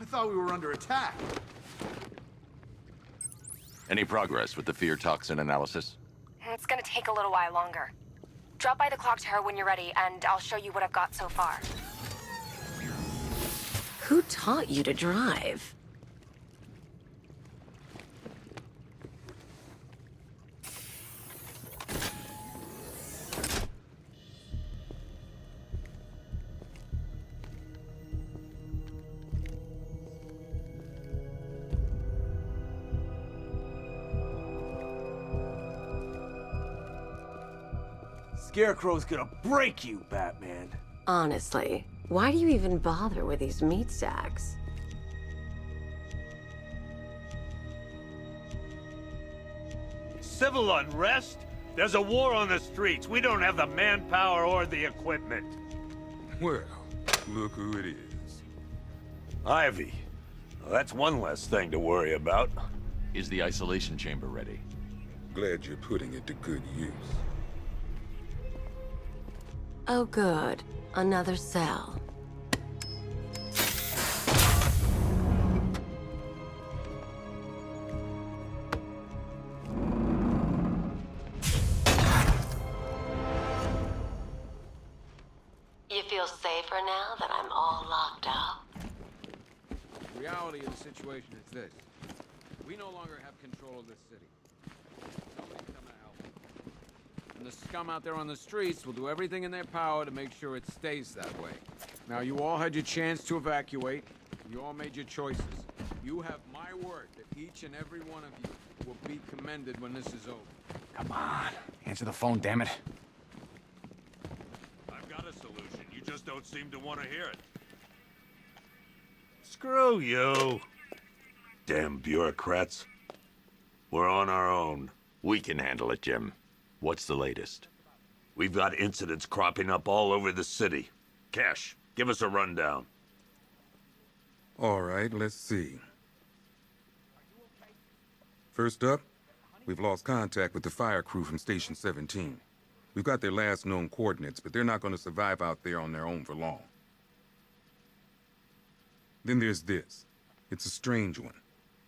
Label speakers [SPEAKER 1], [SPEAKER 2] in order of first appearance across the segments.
[SPEAKER 1] I thought we were under attack.
[SPEAKER 2] Any progress with the fear toxin analysis?
[SPEAKER 3] It's gonna take a little while longer. Drop by the clock tower when you're ready, and I'll show you what I've got so far.
[SPEAKER 4] Who taught you to drive?
[SPEAKER 5] Scarecrow's gonna break you, Batman.
[SPEAKER 4] Honestly, why do you even bother with these meat sacks?
[SPEAKER 6] Civil unrest? There's a war on the streets. We don't have the manpower or the equipment.
[SPEAKER 7] Well, look who it is.
[SPEAKER 6] Ivy. Well, that's one less thing to worry about.
[SPEAKER 2] Is the isolation chamber ready?
[SPEAKER 7] Glad you're putting it to good use.
[SPEAKER 4] Oh good, another cell. You feel safer now that I'm all locked up?
[SPEAKER 8] The reality of the situation is this. We no longer have control of this city. Somebody's coming to help. And the scum out there on the streets will do everything in their power to make sure it stays that way. Now, you all had your chance to evacuate. You all made your choices. You have my word that each and every one of you will be commended when this is over.
[SPEAKER 5] Come on, answer the phone, damn it.
[SPEAKER 6] I've got a solution. You just don't seem to want to hear it. Screw you. Damn bureaucrats. We're on our own.
[SPEAKER 2] We can handle it, Jim. What's the latest?
[SPEAKER 6] We've got incidents cropping up all over the city. Cash, give us a rundown.
[SPEAKER 7] All right, let's see. First up, we've lost contact with the fire crew from Station 17. We've got their last known coordinates, but they're not going to survive out there on their own for long. Then there's this. It's a strange one.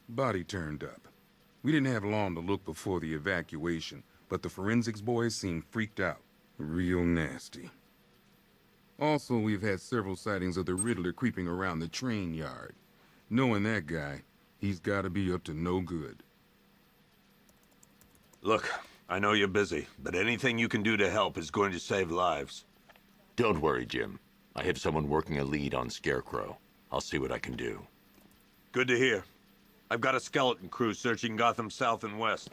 [SPEAKER 7] Body turned up. We didn't have long to look before the evacuation, but the forensics boys seemed freaked out. Real nasty. Also, we've had several sightings of the Riddler creeping around the train yard. Knowing that guy, he's got to be up to no good.
[SPEAKER 6] Look, I know you're busy, but anything you can do to help is going to save lives.
[SPEAKER 2] Don't worry, Jim. I have someone working a lead on Scarecrow. I'll see what I can do.
[SPEAKER 6] Good to hear. I've got a skeleton crew searching Gotham South and West.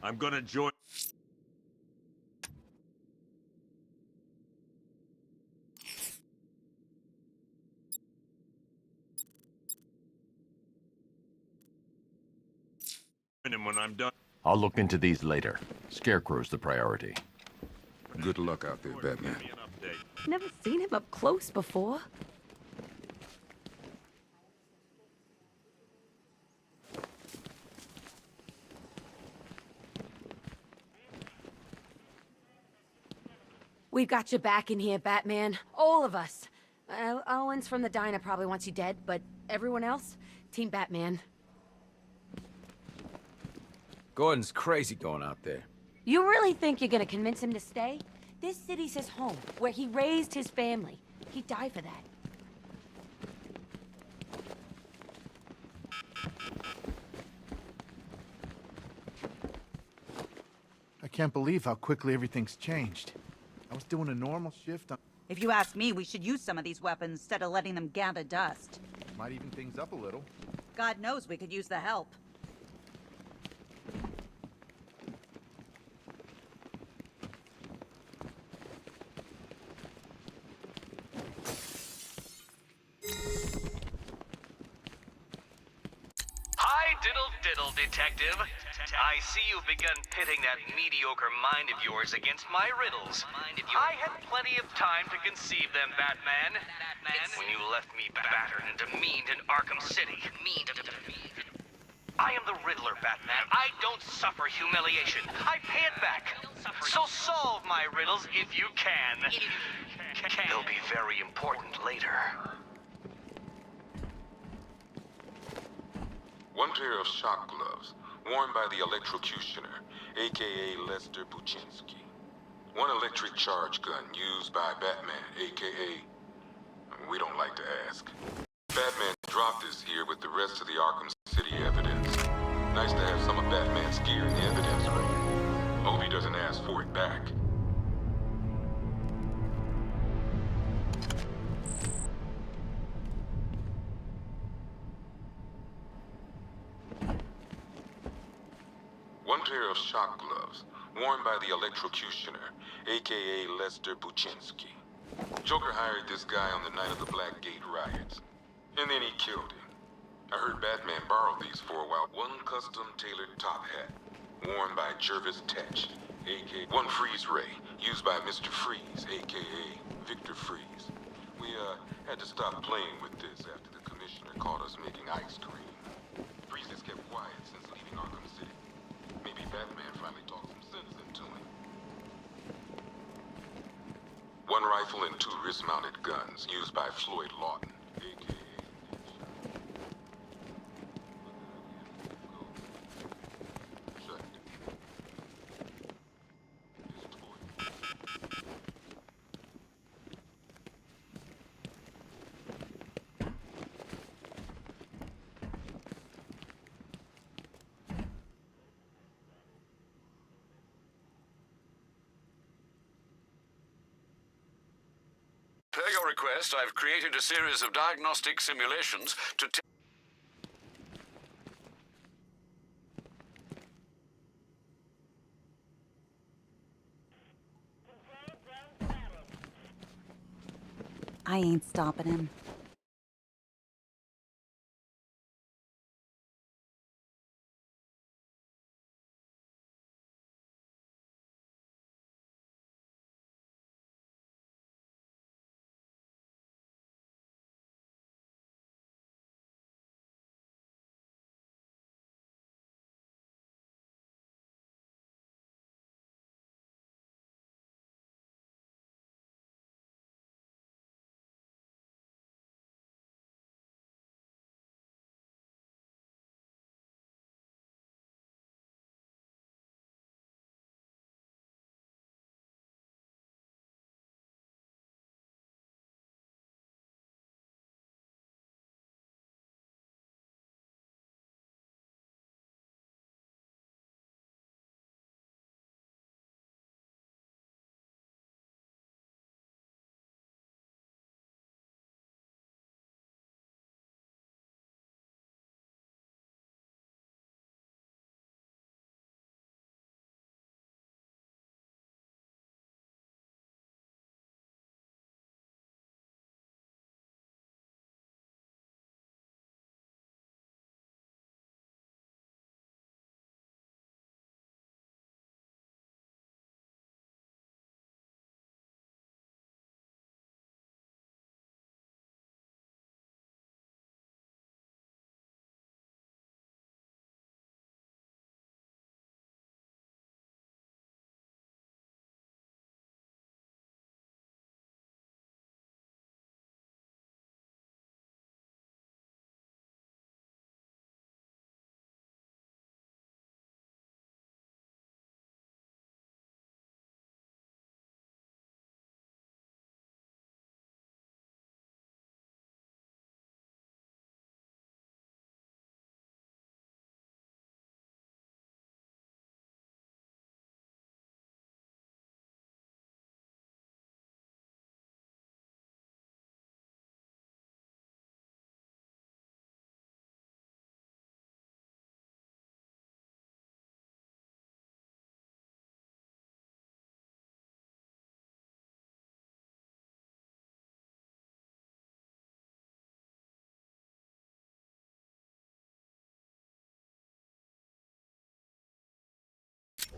[SPEAKER 6] I'm gonna join... him when I'm done.
[SPEAKER 2] I'll look into these later. Scarecrow's the priority.
[SPEAKER 7] Good luck out there, Batman.
[SPEAKER 6] Give me an update.
[SPEAKER 4] Never seen him up close before.
[SPEAKER 3] We've got your back in here, Batman. All of us. Owens from the diner probably wants you dead, but everyone else? Team Batman.
[SPEAKER 8] Gordon's crazy going out there.
[SPEAKER 3] You really think you're gonna convince him to stay? This city's his home, where he raised his family. He'd die for that.
[SPEAKER 1] I can't believe how quickly everything's changed. I was doing a normal shift.
[SPEAKER 9] If you ask me, we should use some of these weapons instead of letting them gather dust.
[SPEAKER 1] Might even things up a little.
[SPEAKER 9] God knows we could use the help.
[SPEAKER 10] Hi, diddle, detective. I see you've begun pitting that mediocre mind of yours against my riddles. I had plenty of time to conceive them, Batman. When you left me battered and demeaned in Arkham City. I am the Riddler, Batman. I don't suffer humiliation. I pay it back. So solve my riddles if you can. They'll be very important later.
[SPEAKER 7] One pair of shock gloves, worn by the electrocutioner, a.k.a. Lester Buczynski. One electric charge gun used by Batman, a.k.a. We don't like to ask. Batman dropped this here with the rest of the Arkham City evidence. Nice to have some of Batman's gear in the evidence room. Hope he doesn't ask for it back. One pair of shock gloves, worn by the electrocutioner, a.k.a. Lester Buczynski. Joker hired this guy on the night of the Blackgate riots. And then he killed him. I heard Batman borrow these for a while. One custom-tailored top hat, worn by Jervis Tetch, a.k.a. One freeze ray, used by Mr. Freeze, a.k.a. Victor Freeze. We, had to stop playing with this after the commissioner caught us making ice cream. Freeze has kept quiet since leaving Arkham City. Maybe Batman finally talked some sense into him. One rifle and 2 wrist-mounted guns used by Floyd Lawton, a.k.a.
[SPEAKER 11] Per your request, I've created a series of diagnostic simulations to
[SPEAKER 9] I ain't stopping him.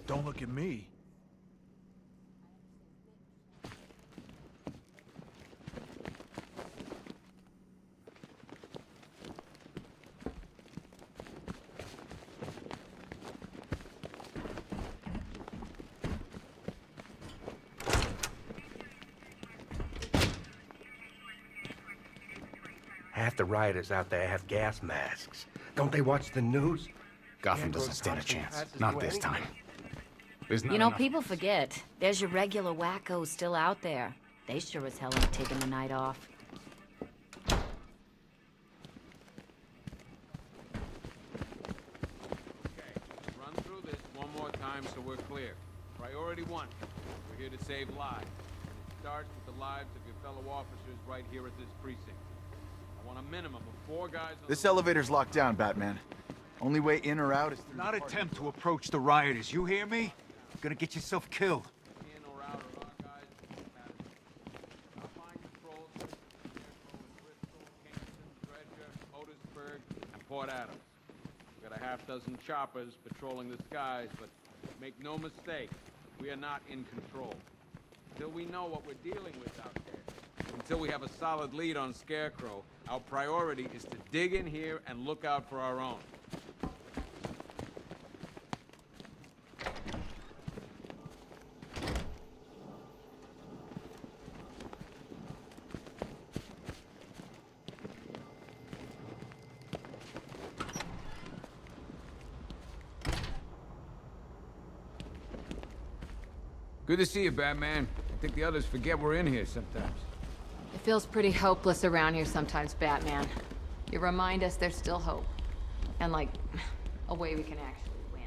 [SPEAKER 1] Don't look at me.
[SPEAKER 12] Half the rioters out there have gas masks. Don't they watch the news?
[SPEAKER 13] Gotham doesn't stand a chance. Not this time. There's not
[SPEAKER 3] You know,
[SPEAKER 13] enough-
[SPEAKER 3] people forget. There's your regular wackos still out there. They sure as hell ain't taking the night off.
[SPEAKER 8] Run through this one more time so we're clear. Priority 1. We're here to save lives. It starts with the lives of your fellow officers right here at this precinct. I want a minimum of 4 guys on
[SPEAKER 1] This
[SPEAKER 8] the
[SPEAKER 1] elevator's locked down, Batman. Only way in or out is through
[SPEAKER 5] Not
[SPEAKER 1] the parking
[SPEAKER 5] attempt to approach the rioters, you hear me? Gonna get yourself killed.
[SPEAKER 8] in or out are our guys. I'll find controls in Bristol, Kingston, Dredger, Otisburg, and Port Adams. We've got a half dozen choppers patrolling the skies, but make no mistake, we are not in control. Until we know what we're dealing with out there, until we have a solid lead on Scarecrow, our priority is to dig in here and look out for our own. Good to see you, Batman. I think the others forget we're in here sometimes.
[SPEAKER 3] It feels pretty hopeless around here sometimes, Batman. You remind us there's still hope. And, like, a way we can actually win.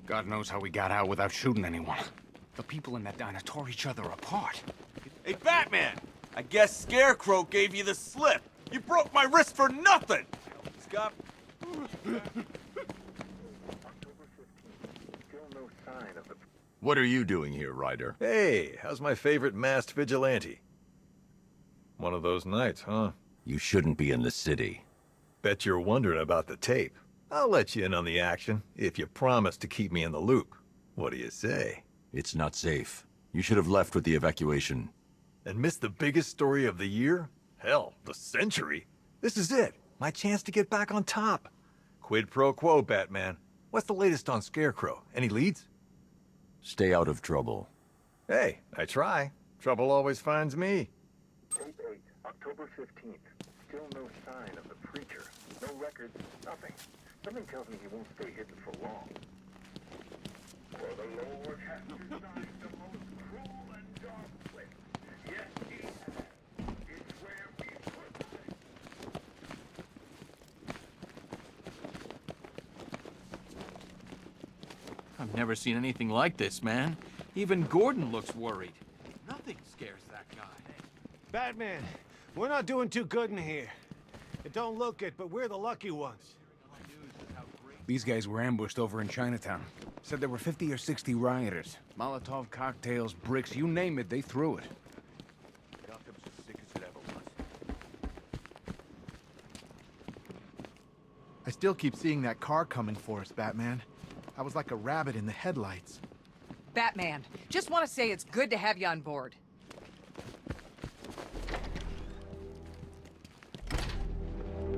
[SPEAKER 13] God knows how we got out without shooting anyone. The people in that diner tore each other apart.
[SPEAKER 5] Hey, Batman! I guess Scarecrow gave you the slip. You broke my wrist for nothing! Scott.
[SPEAKER 2] What are you doing here, Ryder?
[SPEAKER 14] Hey, how's my favorite masked vigilante? One of those nights, huh?
[SPEAKER 2] You shouldn't be in the city.
[SPEAKER 14] Bet you're wondering about the tape. I'll let you in on the action, if you promise to keep me in the loop. What do you say?
[SPEAKER 2] It's not safe. You should have left with the evacuation.
[SPEAKER 14] And missed the biggest story of the year? Hell, the century. This is it. My chance to get back on top. Quid pro quo, Batman. What's the latest on Scarecrow? Any leads?
[SPEAKER 2] Stay out of trouble.
[SPEAKER 14] Hey, I try. Trouble always finds me. Tape 8, October 15th. Still no sign of the preacher. No records, nothing. Something tells me he won't stay hidden for long. For the Lord has designed the most cruel and dark place. Yes, he has. It's where we put things.
[SPEAKER 15] I've never seen anything like this, man. Even Gordon looks worried. Nothing scares that guy.
[SPEAKER 5] Batman, we're not doing too good in here. It don't look it, but we're the lucky ones.
[SPEAKER 13] These guys were ambushed over in Chinatown. Said there were 50 or 60 rioters. Molotov cocktails, bricks, you name it, they threw it.
[SPEAKER 5] Gotham's as sick as it ever was.
[SPEAKER 1] I still keep seeing that car coming for us, Batman. I was like a rabbit in the headlights.
[SPEAKER 16] Batman, just want to say it's good to have you on board.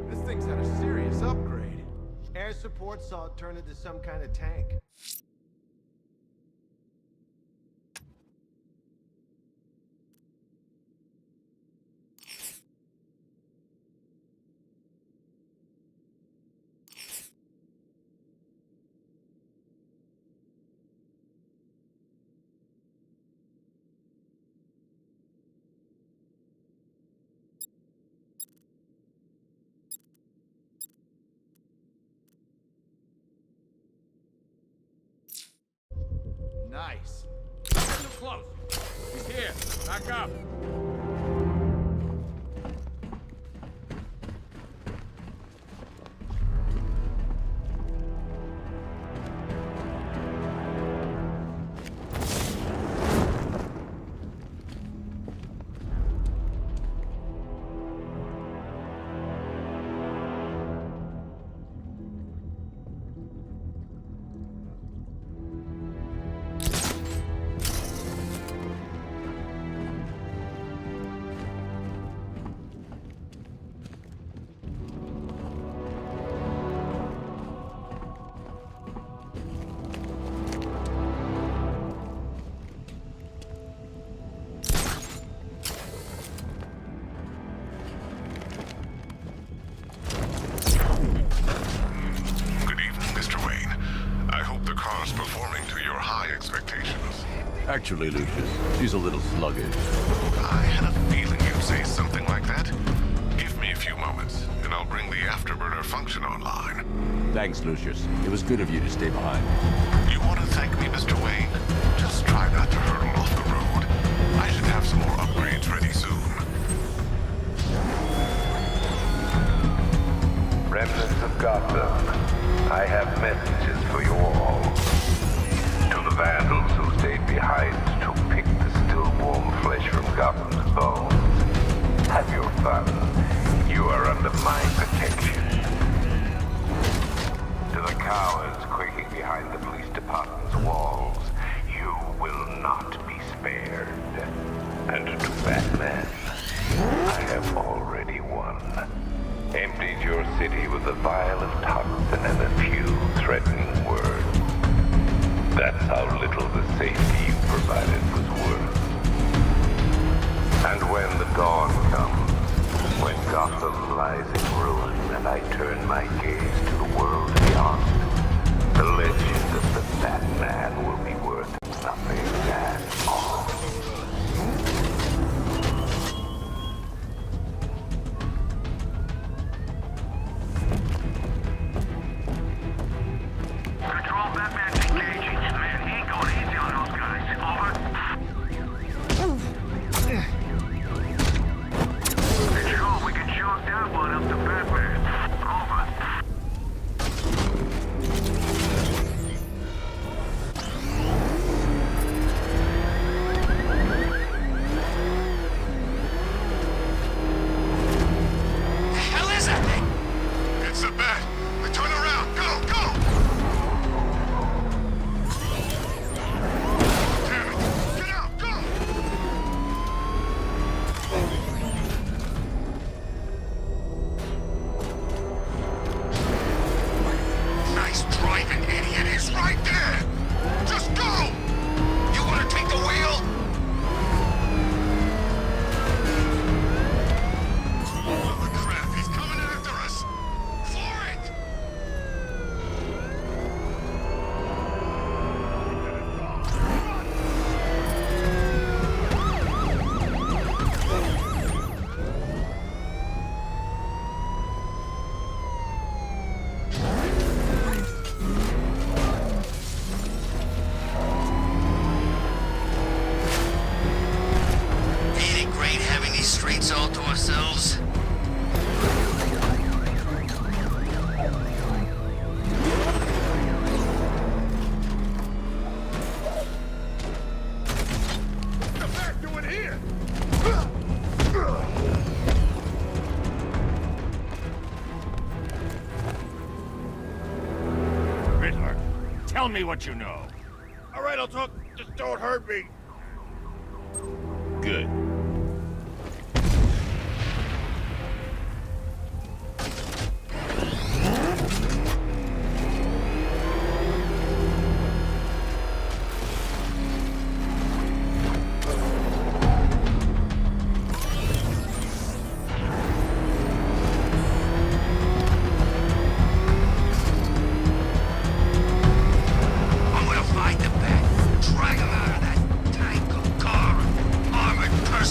[SPEAKER 1] This thing's had a serious upgrade.
[SPEAKER 12] Air support saw it turn into some kind of tank.
[SPEAKER 8] Back up!
[SPEAKER 2] Actually, Lucius, she's a little sluggish.
[SPEAKER 17] I had a feeling you'd say something like that. Give me a few moments, and I'll bring the afterburner function online.
[SPEAKER 2] Thanks, Lucius. It was good of you to stay behind.
[SPEAKER 17] You want to thank me, Mr. Wayne? Just try not to hurtle off the road. I should have some more upgrades ready soon.
[SPEAKER 18] Remnants of Gotham, I have messages for you all. To the vandals who stayed behind to pick the still warm flesh from Gotham's bones. Have your fun. You are under my protection. To the cowards quaking behind the police department's walls, you will not be spared. And to Batman, I have already won. Emptied your city with a vial of toxin and a few threatening words. That's how little the safety you provided was worth. And when the dawn comes, when Gotham lies in ruin and I turn my gaze to the world beyond, the legend of the Batman will be worth nothing at all.
[SPEAKER 10] Control, Batman's engaging. Man, he ain't going easy on those guys. Over. Control, we can chalk that one up to Batman. Over.
[SPEAKER 17] The hell is that thing? It's a bat. Turn around. Go, go! Damn it. Get out. Go! Nice driving, idiot. It's right there. Just go! You want to take the wheel? Oh, crap. He's coming after us. For it!
[SPEAKER 10] Ain't it great having these streets all to ourselves?
[SPEAKER 17] What's the bat doing here?
[SPEAKER 6] Riddler, tell me what you know.
[SPEAKER 5] All right, I'll talk. Just don't hurt me.
[SPEAKER 6] Good.
[SPEAKER 10] I'm gonna find the bat, drag him out of that tank of car, armored person.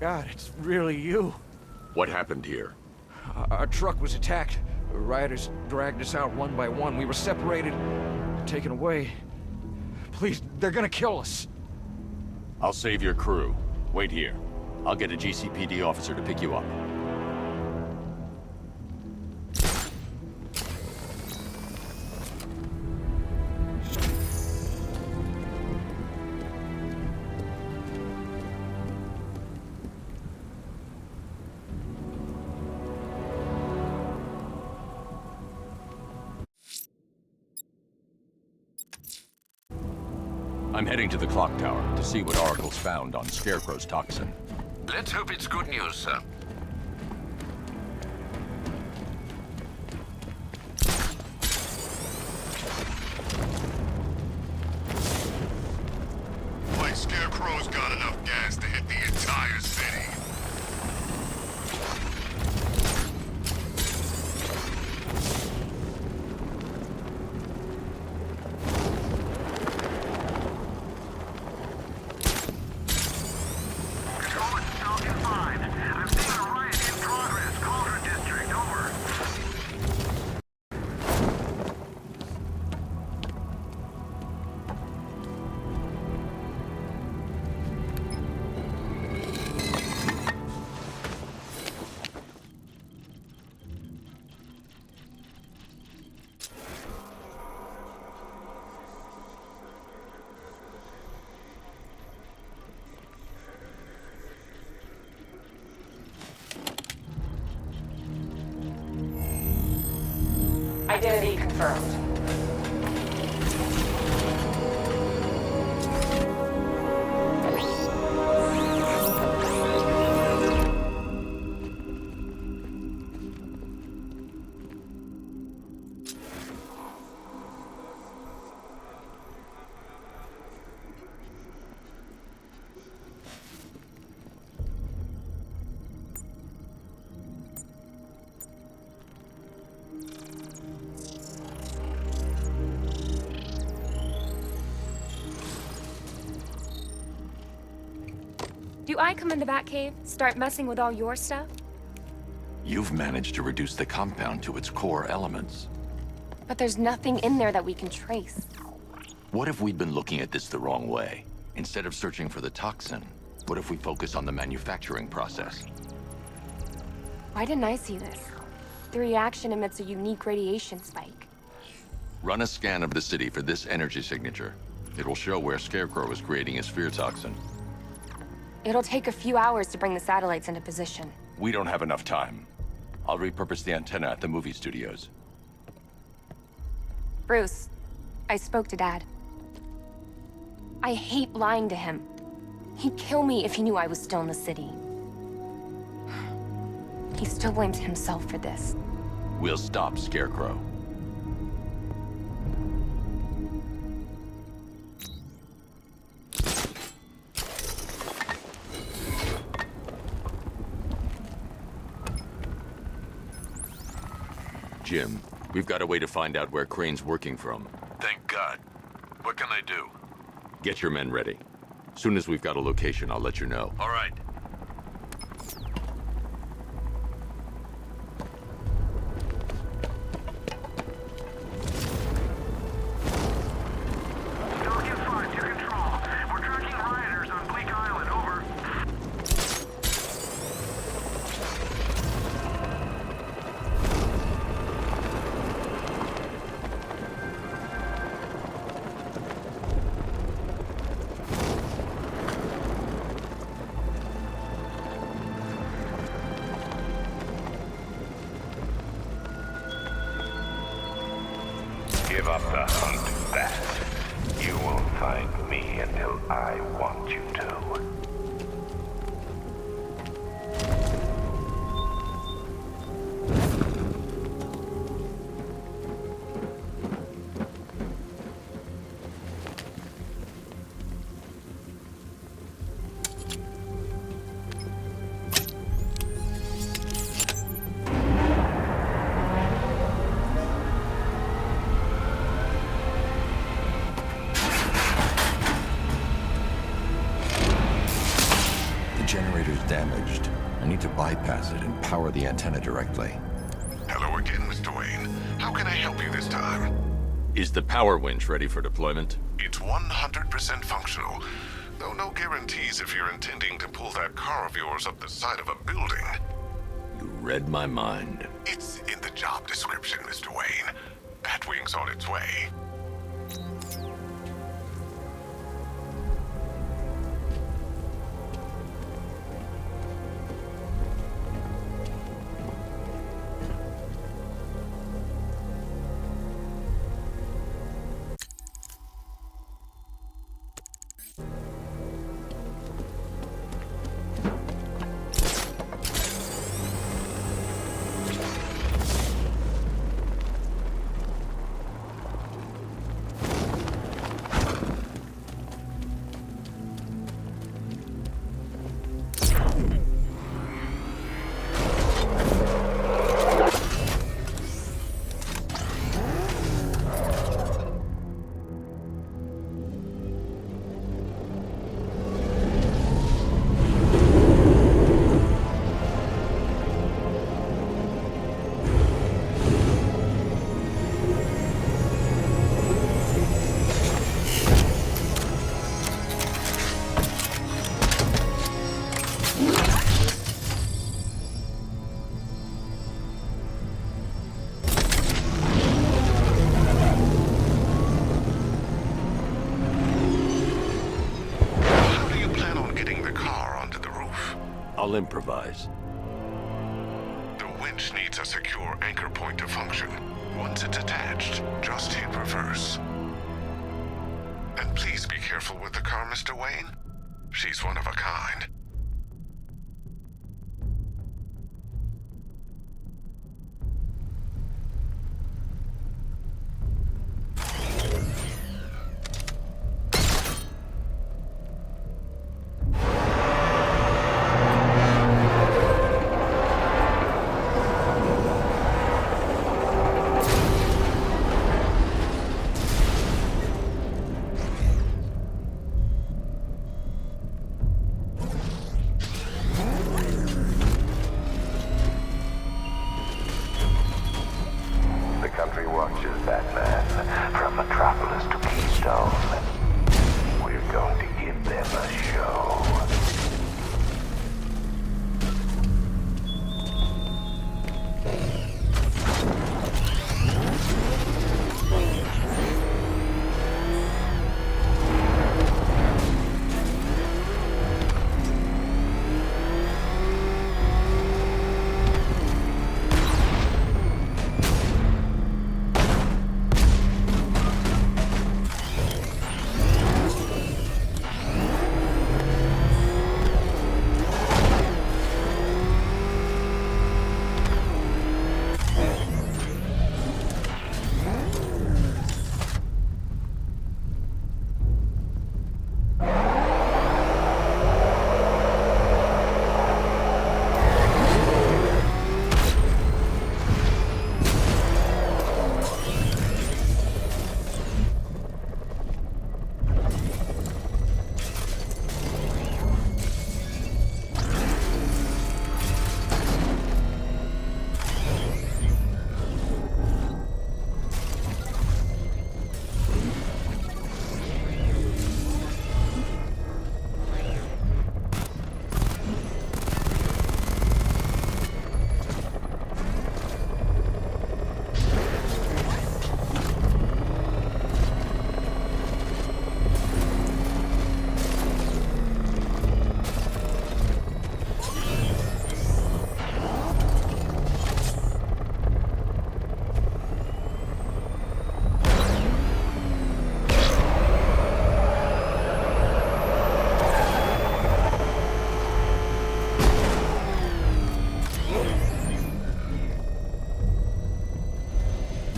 [SPEAKER 13] God, it's really you.
[SPEAKER 2] What happened here?
[SPEAKER 13] Our truck was attacked. Rioters dragged us out one by one. We were separated, taken away. Please, they're gonna kill us.
[SPEAKER 2] I'll save your crew. Wait here. I'll get a GCPD officer to pick you up. I'm heading to the clock tower to see what Oracle's found on Scarecrow's toxin.
[SPEAKER 11] Let's hope it's good news, sir.
[SPEAKER 17] Like Scarecrow's got enough gas to hit the entire city.
[SPEAKER 16] Identity confirmed.
[SPEAKER 19] Do I come in the Batcave, start messing with all your stuff?
[SPEAKER 2] You've managed to reduce the compound to its core elements.
[SPEAKER 19] But there's nothing in there that we can trace.
[SPEAKER 2] What if we'd been looking at this the wrong way? Instead of searching for the toxin, what if we focus on the manufacturing process?
[SPEAKER 19] Why didn't I see this? The reaction emits a unique radiation spike.
[SPEAKER 2] Run a scan of the city for this energy signature. It will show where Scarecrow is creating his fear toxin.
[SPEAKER 19] It'll take a few hours to bring the satellites into position.
[SPEAKER 2] We don't have enough time. I'll repurpose the antenna at the movie studios.
[SPEAKER 19] Bruce, I spoke to Dad. I hate lying to him. He'd kill me if he knew I was still in the city. He still blames himself for this.
[SPEAKER 2] We'll stop Scarecrow. Jim, we've got a way to find out where Crane's working from.
[SPEAKER 17] Thank God. What can I do?
[SPEAKER 2] Get your men ready. Soon as we've got a location, I'll let you know.
[SPEAKER 17] All right.
[SPEAKER 18] Give up the hunt, Bat. You won't find me until I want you to.
[SPEAKER 2] generator's damaged. I need to bypass it and power the antenna directly.
[SPEAKER 17] Hello again, Mr. Wayne. How can I help you this time?
[SPEAKER 2] Is the power winch ready for deployment?
[SPEAKER 17] It's 100% functional, though no guarantees if you're intending to pull that car of yours up the side of a building.
[SPEAKER 2] You read my mind.
[SPEAKER 17] It's in the job description, Mr. Wayne. Batwing's on its way.
[SPEAKER 2] I'll improvise.
[SPEAKER 17] The winch needs a secure anchor point to function. Once it's attached, just hit reverse. And please be careful with the car, Mr. Wayne. She's one of a kind.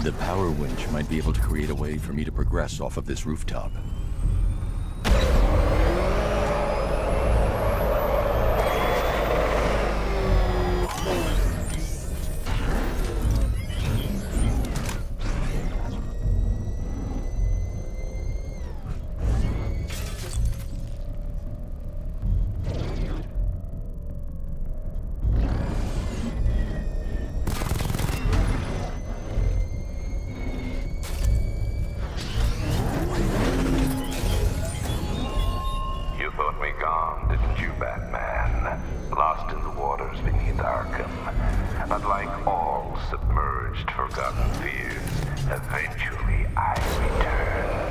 [SPEAKER 2] The power winch might be able to create a way for me to progress off of this rooftop.
[SPEAKER 18] in Arkham. But like all submerged, forgotten fears, eventually I returned.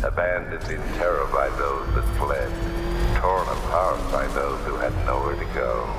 [SPEAKER 18] Abandoned in terror by those that fled, torn apart by those who had nowhere to go.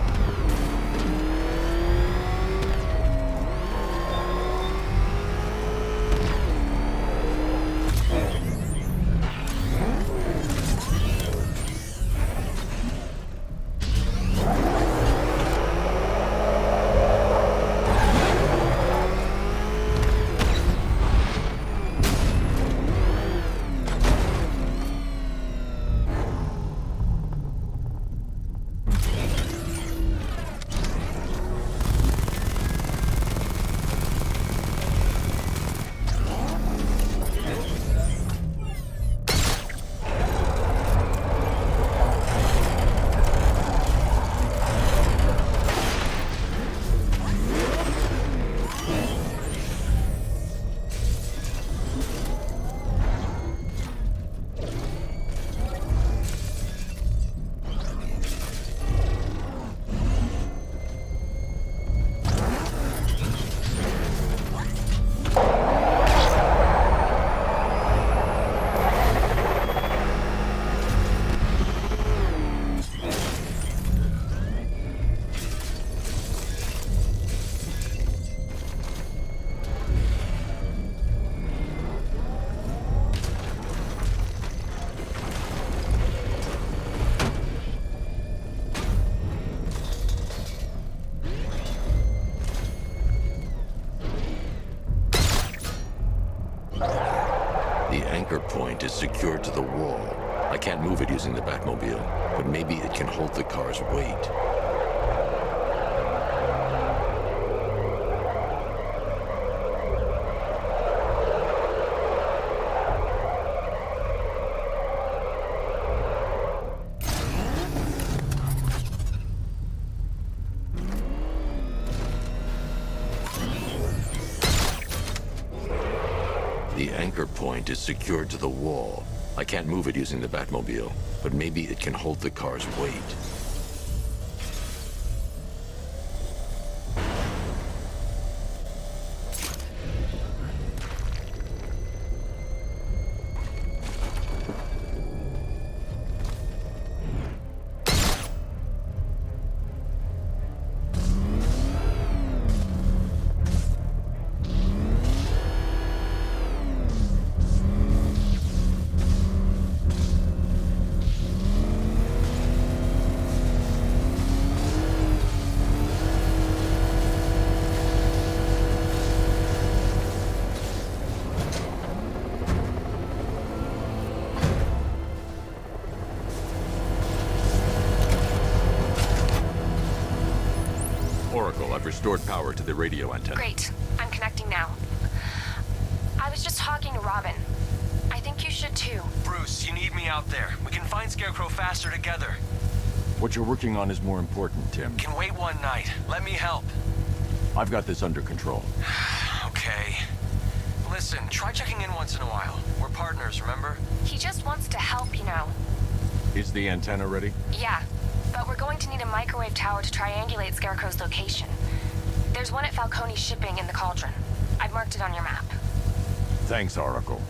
[SPEAKER 2] anchor point is secured to the wall. I can't move it using the Batmobile, but maybe it can hold the car's weight. The anchor point is secured to the wall. I can't move it using the Batmobile, but maybe it can hold the car's weight. Oracle, I've restored power to the radio antenna.
[SPEAKER 19] Great. I'm connecting now. I was just talking to Robin. I think you should too.
[SPEAKER 10] Bruce, you need me out there. We can find Scarecrow faster together.
[SPEAKER 2] What you're working on is more important, Tim.
[SPEAKER 10] Can wait one night. Let me help.
[SPEAKER 2] I've got this under control.
[SPEAKER 10] Okay. Listen, try checking in once in a while. We're partners, remember?
[SPEAKER 19] He just wants to help, you know.
[SPEAKER 2] Is the antenna ready?
[SPEAKER 19] Yeah, but we're going to need a microwave tower to triangulate Scarecrow's location. There's one at Falcone's shipping in the Cauldron. I've marked it on your map.
[SPEAKER 2] Thanks, Oracle.